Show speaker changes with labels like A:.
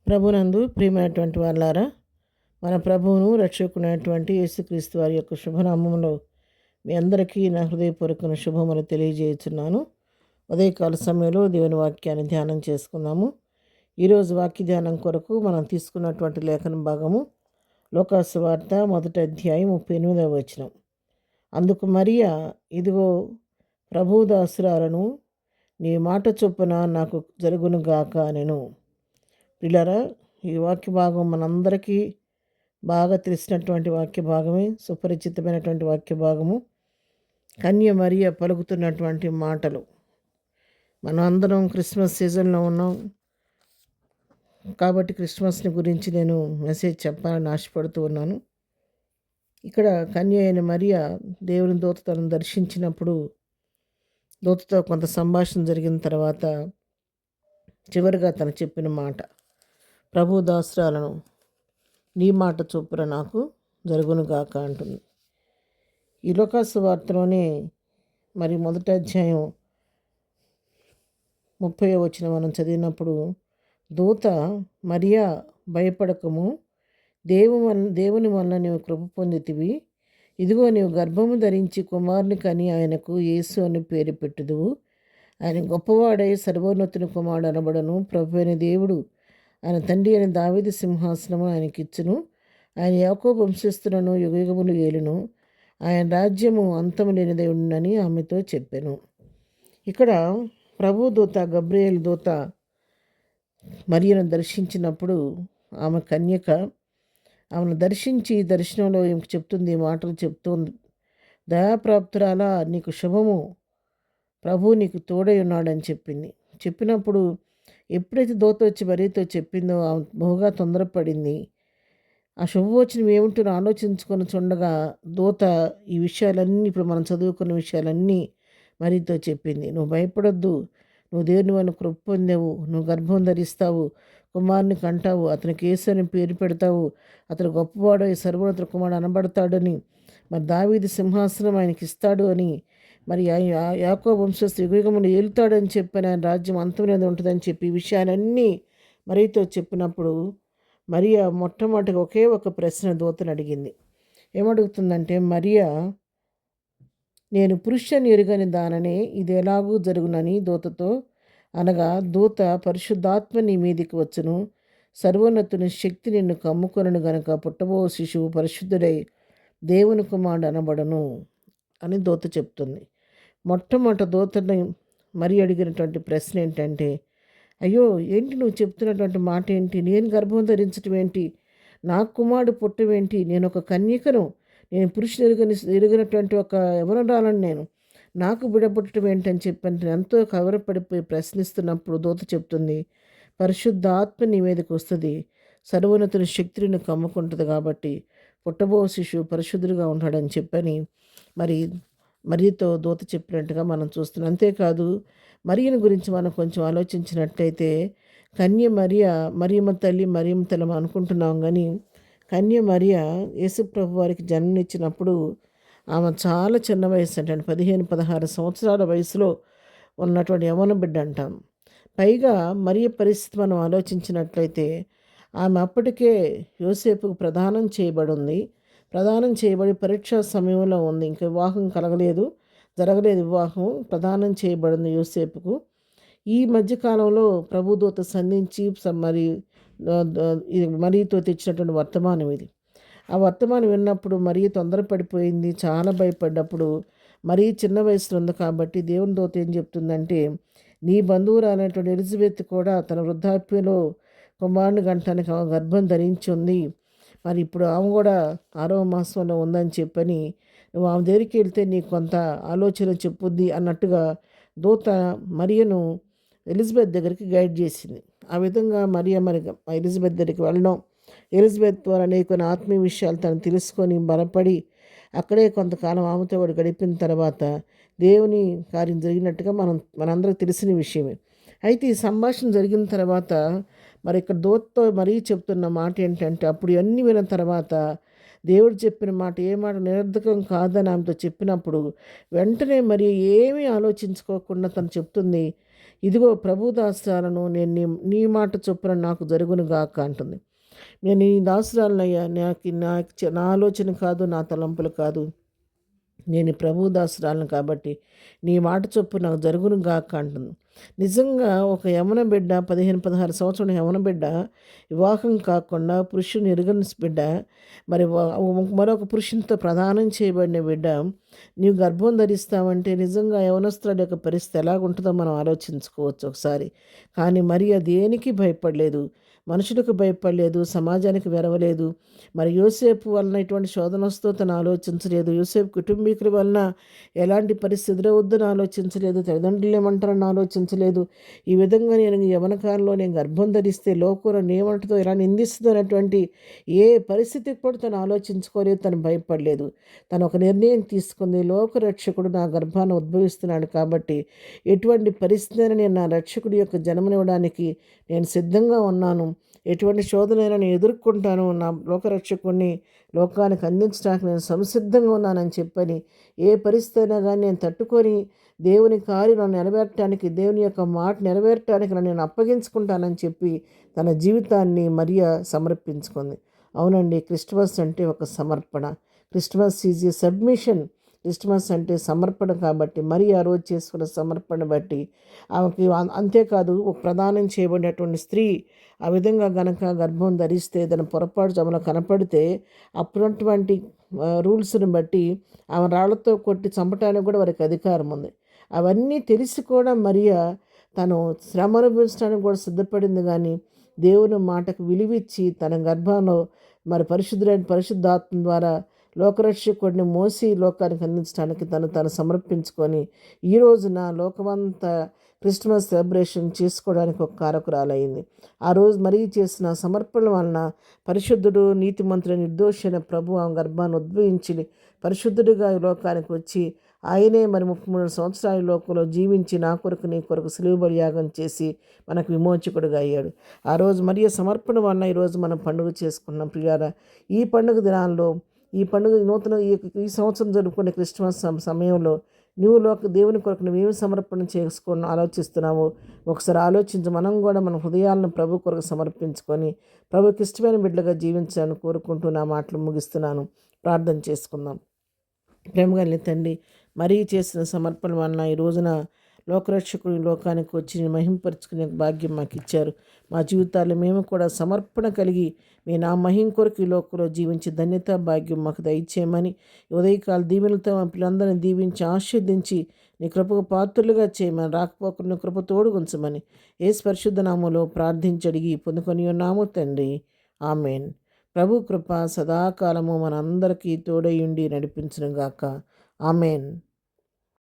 A: ప్రభునందు ప్రియమైనటువంటి వాళ్ళారా, మన ప్రభువును రక్షకునైనటువంటి యేసుక్రీస్తు వారి యొక్క శుభనామంలో మీ అందరికీ నా హృదయపూర్వక శుభములు తెలియజేస్తున్నాను. ఉదయకాల సమయంలో దేవుని వాక్యాన్ని ధ్యానం చేసుకుందాము. ఈరోజు వాక్య ధ్యానం కొరకు మనం తీసుకున్నటువంటి లేఖన భాగము లోకాసు వార్త 1వ అధ్యాయం 38వ వచనం. అందుకు మరియా, ఇదిగో ప్రభువు దాసురాలను, నీ మాట చొప్పున నాకు జరుగునుగాక అనెను. పిల్లరా, ఈ వాక్య భాగం మనందరికీ బాగా తెలిసినటువంటి వాక్య భాగమే, సుపరిచితమైనటువంటి వాక్య భాగము. కన్య మరియ పలుకుతున్నటువంటి మాటలు. మనం అందరం క్రిస్మస్ సీజన్లో ఉన్నాం కాబట్టి క్రిస్మస్ని గురించి నేను మెసేజ్ చెప్పాలని ఆశపడుతూ ఉన్నాను. ఇక్కడ కన్య అయిన మరియ దేవుని దూత తనను దర్శించినప్పుడు దూతతో కొంత సంభాషణ జరిగిన తర్వాత చివరిగా తను చెప్పిన మాట, ప్రభు దాసురాలను, నీ మాట చొప్పున నాకు జరుగునుగాక అంటుంది. ఈ లోకాసు వార్తలోనే మరి 1వ అధ్యాయం 30వ వచనం మనం చదివినప్పుడు, దూత, మరియా భయపడకము, దేవుని వలన నీవు కృప పొందితివి. ఇదిగో నీవు గర్భము ధరించి కుమారుని కని ఆయనకు యేసు అని పేరు పెట్టుదువు. ఆయన గొప్పవాడై సర్వోన్నతుని కుమారుడు అనబడను. ప్రభు అయిన దేవుడు ఆయన తండ్రి అయిన దావీదు సింహాసనము ఆయనకిచ్చును. ఆయన యాకోబు వంశస్థులను యుగయుగములు ఏలును. ఆయన రాజ్యము అంతము లేనిదై ఉండునని ఆమెతో చెప్పెను. ఇక్కడ ప్రభు దూత గబ్రియేలు దూత మరియను దర్శించినప్పుడు ఆమె కన్యక ఆమెను దర్శించి దర్శనంలో ఈమెకు చెప్తుంది, మాటలు చెప్తుంది. దయాప్రాప్తురాలా, నీకు శుభము, ప్రభు నీకు తోడై ఉన్నాడని చెప్పింది. చెప్పినప్పుడు ఎప్పుడైతే దూత వచ్చి మరియతో చెప్పిందో ఆమె బహుగా తొందరపడింది. ఆ శుభవచనం ఏమిటో ఆలోచించుకొని చూడగా దూత ఈ విషయాలన్నీ, ఇప్పుడు మనం చదువుకున్న విషయాలన్నీ మరియతో చెప్పింది. నువ్వు భయపడొద్దు, నువ్వు దేవుని వల్ల కృప పొందావు, నువ్వు గర్భం ధరిస్తావు, కుమారుని కంటావు, అతనికి యేసు అని పేరు పెడతావు, అతను గొప్పవాడు, సర్వోన్నత కుమారుడు అనబడతాడని, మరి దావీదు సింహాసనం ఆయనకి ఇస్తాడు అని, మరి యాకోబు వంశస్థు యుగయుగములు ఏలుతాడని చెప్పిన ఆయన రాజ్యం అంతమనేది ఉంటుందని చెప్పి ఈ విషయాలన్నీ మరియతో చెప్పినప్పుడు మరియా మొట్టమొదటిగా ఒకే ఒక ప్రశ్న దూతను అడిగింది. ఏమడుగుతుందంటే, మరియా, నేను పురుషుని ఎరుగని దాననే ఇది ఎలాగూ జరుగునని దూతతో అనగా, దూత, పరిశుద్ధాత్మ నీ మీదికి వచ్చును, సర్వోన్నతుని శక్తి నిన్ను కమ్ముకొనను గనుక పుట్టబో శిశువు పరిశుద్ధుడై దేవుని కుమారుడు అనబడను అని దూత చెప్తుంది. మొట్టమొదట దూతని మరి అడిగినటువంటి ప్రశ్న ఏంటంటే, అయ్యో, ఏంటి నువ్వు చెప్తున్నటువంటి మాట ఏంటి? నేను గర్భం ధరించడం ఏంటి? నా కుమారుడు పుట్టవేంటి? నేను ఒక కన్యకను, నేను పురుషుడు ఎరుగినటువంటి ఒక యవనురాలను, నేను నాకు బిడ్డ పుట్టడం ఏంటని చెప్పని ఎంతో కవరపడిపోయి ప్రశ్నిస్తున్నప్పుడు దూత చెప్తుంది, పరిశుద్ధాత్మ నీ మీదకి వస్తుంది, సర్వోన్నతుని శక్తిని కమ్ముకుంటుంది, కాబట్టి పుట్టబో శిశువు పరిశుద్ధుడిగా ఉంటాడని చెప్పని మరియతో దూత చెప్పినట్టుగా మనం చూస్తున్నాం. అంతేకాదు, మరియను గురించి మనం కొంచెం ఆలోచించినట్లయితే, కన్య మరియమ్మ తల్లి అనుకుంటున్నాం, కానీ కన్య మరియ యేసుప్రభు వారికి జన్మనిచ్చినప్పుడు ఆమె చాలా చిన్న వయసు అంటే 15-16 సంవత్సరాల వయసులో ఉన్నటువంటి యవన బిడ్డ అంటాం. పైగా మరియ పరిస్థితి మనం ఆలోచించినట్లయితే ఆమె అప్పటికే యోసేపుకు ప్రదానం చేయబడి పరీక్షా సమయంలో ఉంది. ఇంకా వివాహం జరగలేదు వివాహం, ప్రదానం చేయబడింది యోసేపుకు. ఈ మధ్యకాలంలో ప్రభుదూత సంధించి మరియతో తెచ్చినటువంటి వర్తమానం ఇది. ఆ వర్తమానం విన్నప్పుడు మరీ తొందరపడిపోయింది, చాలా భయపడ్డప్పుడు. మరీ చిన్న వయసులో ఉంది కాబట్టి దేవుని దూత ఏం చెప్తుందంటే, నీ బంధువురాలైనటువంటి ఎలిజబెత్ కూడా తన వృద్ధాప్యంలో కుమారుని గంటానికి గర్భం ధరించి ఉంది, మరి ఇప్పుడు ఆమె కూడా 6వ మాసంలో ఉందని చెప్పని, నువ్వు ఆమె దగ్గరికి వెళ్తే నీకు కొంత ఆలోచన చెప్పుద్ది అన్నట్టుగా దూత మరియను ఎలిజబెత్ దగ్గరికి గైడ్ చేసింది. ఆ విధంగా మరి ఎలిజబెత్ దగ్గరికి వెళ్ళడం, ఎలిజబెత్ ద్వారా కొన్ని ఆత్మీయ విషయాలు తను తెలుసుకొని బలపడి అక్కడే కొంతకాలం ఆమెతో వాడు గడిపిన తర్వాత దేవుని కార్యం జరిగినట్టుగా మనందరికి తెలిసిన విషయమే. అయితే ఈ సంభాషణ జరిగిన తర్వాత మరి ఇక్కడ దూతతో మరీ చెప్తున్న మాట ఏంటంటే, అప్పుడు ఇవన్నీ విన్న తర్వాత దేవుడు చెప్పిన మాట ఏ మాట నిరర్ధకం కాదని ఆమెతో చెప్పినప్పుడు వెంటనే మరి ఏమీ ఆలోచించుకోకుండా తను చెప్తుంది, ఇదిగో ప్రభు దాసరాలను నేను నీ మాట చొప్పున నాకు జరుగును గాక అంటుంది. నేను ఈ దాసురాలనయ్యా, నా ఆలోచన కాదు, నా తలంపులు కాదు, నేను ప్రభు దాసురాలను కాబట్టి నీ మాట చొప్పు నాకు జరుగును గాక అంటుంది. నిజంగా ఒక యవన బిడ్డ 15-16 సంవత్సరం యవన బిడ్డ వివాహం కాకుండా పురుషుని ఎరుగని బిడ్డ, మరి మరొక పురుషునితో ప్రదానం చేయబడిన బిడ్డ నీవు గర్భం ధరిస్తావంటే నిజంగా యవనస్తుడి యొక్క పరిస్థితి ఎలాగుంటుందో మనం ఆలోచించుకోవచ్చు ఒకసారి. కానీ మరి దేనికి భయపడలేదు, మనుషులకు భయపడలేదు, సమాజానికి వెరవలేదు. మరి యోసేపు వలన ఇటువంటి శోధన వస్తూ తను ఆలోచించలేదు. యోసేపు కుటుంబీకుల వలన ఎలాంటి పరిస్థితి ఎదురవద్దని ఆలోచించలేదు. తల్లిదండ్రులు ఏమంటారని ఆలోచించలేదు. ఈ విధంగా నేను యవ్వన కాలంలో నేను గర్భం ధరిస్తే లోకం ఏమంటుందో, ఎలా నిందిస్తుందో అనేటువంటి ఏ పరిస్థితికి కూడా తను ఆలోచించుకోలేదు, తను భయపడలేదు. తను ఒక నిర్ణయం తీసుకుంది, లోకరక్షకుడు నా గర్భాన్ని ఉద్భవిస్తున్నాడు కాబట్టి ఎటువంటి పరిస్థితి నేను నా రక్షకుడి యొక్క జన్మనివ్వడానికి నేను సిద్ధంగా ఉన్నాను. ఎటువంటి శోధనైనా నేను ఎదుర్కొంటాను, నా లోకరక్షకుడిని లోకానికి అందించడానికి నేను సంసిద్ధంగా ఉన్నానని చెప్పని ఏ పరిస్థితి అయినా కానీ నేను తట్టుకొని దేవుని కార్యం నెరవేర్చడానికి, దేవుని యొక్క మాట నెరవేర్చడానికి నేను అప్పగించుకుంటానని చెప్పి తన జీవితాన్ని మరియా సమర్పించుకుంది. అవునండి, క్రిస్మస్ అంటే ఒక సమర్పణ. Christmas is a submission. Christmas అంటే సమర్పణ కాబట్టి మరి ఆ రోజు చేసుకున్న సమర్పణ బట్టి ఆమెకి అంతేకాదు, ఒక ప్రదానం చేయబడినటువంటి స్త్రీ ఆ విధంగా గనక గర్భం ధరిస్తే దాని పొరపాటు జమలో కనపడితే అప్పుడున్నటువంటి రూల్స్ని బట్టి ఆమె రాళ్లతో కొట్టి చంపడానికి కూడా వారికి అధికారం ఉంది. అవన్నీ తెలిసి కూడా మరియా తను శ్రమ అనుభవించడానికి కూడా సిద్ధపడింది. కానీ దేవుని మాటకు విలువిచ్చి తన గర్భంలో మరి పరిశుద్ధాత్మ ద్వారా లోకరక్షకుడిని మోసి లోకానికి అందించడానికి తను సమర్పించుకొని ఈ రోజున లోకమంతా క్రిస్మస్ సెలబ్రేషన్ చేసుకోవడానికి ఒక కారకురాలయ్యింది. ఆ రోజు మరీ చేసిన సమర్పణ వలన పరిశుద్ధుడు, నీతిమంతుడు, నిర్దోషైన ప్రభు ఆమె గర్భాన్ని ఉద్భవించి పరిశుద్ధుడిగా ఈ లోకానికి వచ్చి ఆయనే మరి 33 సంవత్సరాల లోకంలో జీవించి నా కొరకు నీ కొరకు సిలువ బలియాగం చేసి మనకు విమోచకుడిగా అయ్యాడు. ఆ రోజు మరియు సమర్పణ వలన ఈరోజు మనం పండుగ చేసుకున్నాం ప్రియారా. ఈ పండుగ దినాల్లో ఈ పండుగ ఈ సంవత్సరం జరుపుకునే క్రిస్మస్ సమయంలో నువ్వు దేవుని కొరకు నువ్వేమి సమర్పణ చేసుకొని ఆలోచిస్తున్నావు ఒకసారి ఆలోచించి మనం కూడా మన హృదయాలను ప్రభు కొరకు సమర్పించుకొని ప్రభుకి ఇష్టమైన బిడ్డగా జీవించాలని కోరుకుంటూ నా మాటలు ముగిస్తున్నాను. ప్రార్థన చేసుకుందాం. ప్రేమగా తండ్రి, మరీ చేసిన సమర్పణ వలన ఈ రోజున లోకరక్షకుడు లోకానికి వచ్చి మహింపరుచుకునే భాగ్యం మాకు ఇచ్చారు. మా జీవితాల్లో మేము కూడా సమర్పణ కలిగి మీ నా మహిం కొరకు ఈ లోకంలో జీవించి ధన్యత భాగ్యం మాకు దయచేయమని ఉదయకాల దీవెనలతో మా పిల్లలందరినీ దీవించి ఆశీర్దించి నీ కృపకు పాత్రులుగా చేయమని రాకపోకుండా కృప తోడుగుంచమని యేసు పరిశుద్ధ నామములో ప్రార్థించి అడిగి పొందుకొని ఉన్నాము తండ్రి. ఆమెన్. ప్రభు కృప సదాకాలము మనందరికీ తోడయుండి నడిపించునుగాక. ఆమెన్.